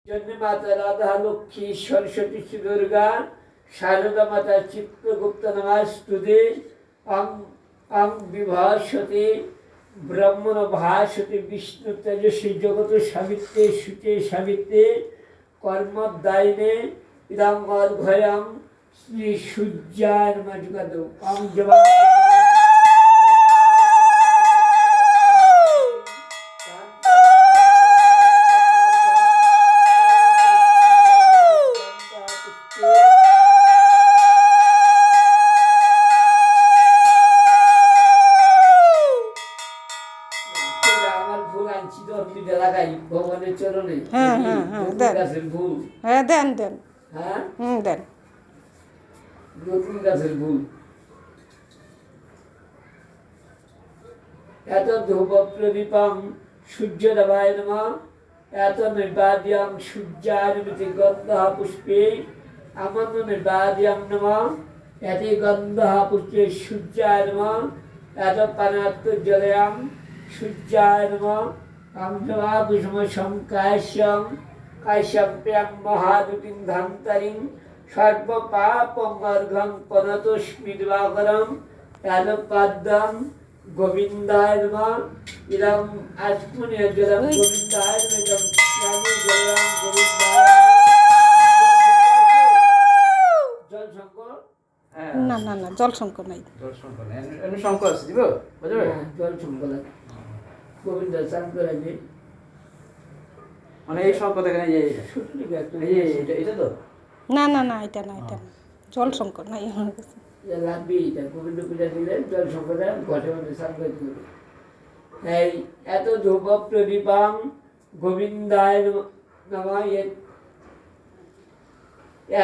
জন্য মাতা রাধা লক্ষ্মী সরস্বতী শ্রী দুর্গা শারদা মাতা চিত্রগুপ্ত নমস্তুতে। অং অং বিভাসতে ব্রহ্মণ ভাসতে বিষ্ণু তেজস্বী জগত সাবিত্রে সুচে সাবিত্রে কর্মদায়িনে ইদং অর্ঘ্যয়ং শ্রী সূর্যায় নমঃ যুগাদ। অং জবা ভগবানের চরণে গাছের ফুল, দেন দেন, হ্যাঁ দেন। নতুন গাছের ফুল। এত ধূপ প্রদীপং সূর্যদেবায় নমঃ। এত নির্বাদ্যং সূর্যানুমতি গন্ধ পুষ্পে আমন্ত্র নির্বাদ্যং নমঃ। এতে গন্ধ পুষ্পে সূর্যায় নমঃ। এত পানাত্ম জলয়াং সূর্যায় নমঃ। আমজবা ভূষম সংকাশ্যং কাশ্যং প্রিয়ং মহাদুতিং ধান্তরিং সর্বপাপমর্ঘং পনতোস্মি দিবাকরং এতপাদ্যং গোবিন্দায় নমঃ। ইদং আচমনীয় জলং গোবিন্দায় নমঃ। ইদং স্নানে জলং গোবিন্দায় নমঃ। জল শঙ্কর? না না না, জল শঙ্কর নাই। জল শঙ্কর নাই, এমনি শঙ্কর আছে দিব বুঝবে? জল শঙ্কর লাগে। গোবিন্দ চান করে যে মানে এই শঙ্কর দেখেন, এই এটা তো না না না, এটা না, এটা না, জল শঙ্কর নাই আমার কাছে। লাগবে এটা। গোবিন্দ পূজা দিলে জল শঙ্করে ঘটে মধ্যে চান করতে হবে। এই এত ধূপ প্রদীপাং গোবিন্দায় নমঃ।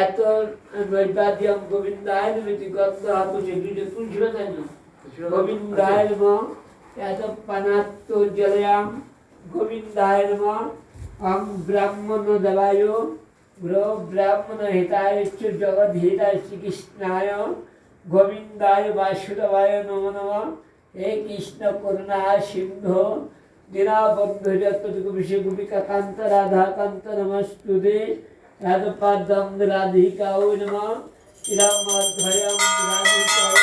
এত নৈবাদ্যং গোবিন্দায় নমঃ। গন্ধ পুষ্পে দুইটা তুলসী পাতা গোবিন্দায় নমঃ। এত পানাত্ম জলয়াং গোবিন্দায় নমঃ। অং ব্রাহ্মণ দেবায় গ্রহ ব্রাহ্মণ হিতায় জগৎ হিতায় শ্রীকৃষ্ণায় গোবিন্দায় বাসুদেবায় নমো নমঃ। হে কৃষ্ণ করুণা সিন্ধু দীনবন্ধু যত্তবিষে গোপিকা কান্ত রাধাকান্ত নমস্তুতে। এত পাদ্যং রাধিকাও নমঃ। ইদং অর্ঘ্যয়ং রাধিকাও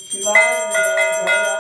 শিবায়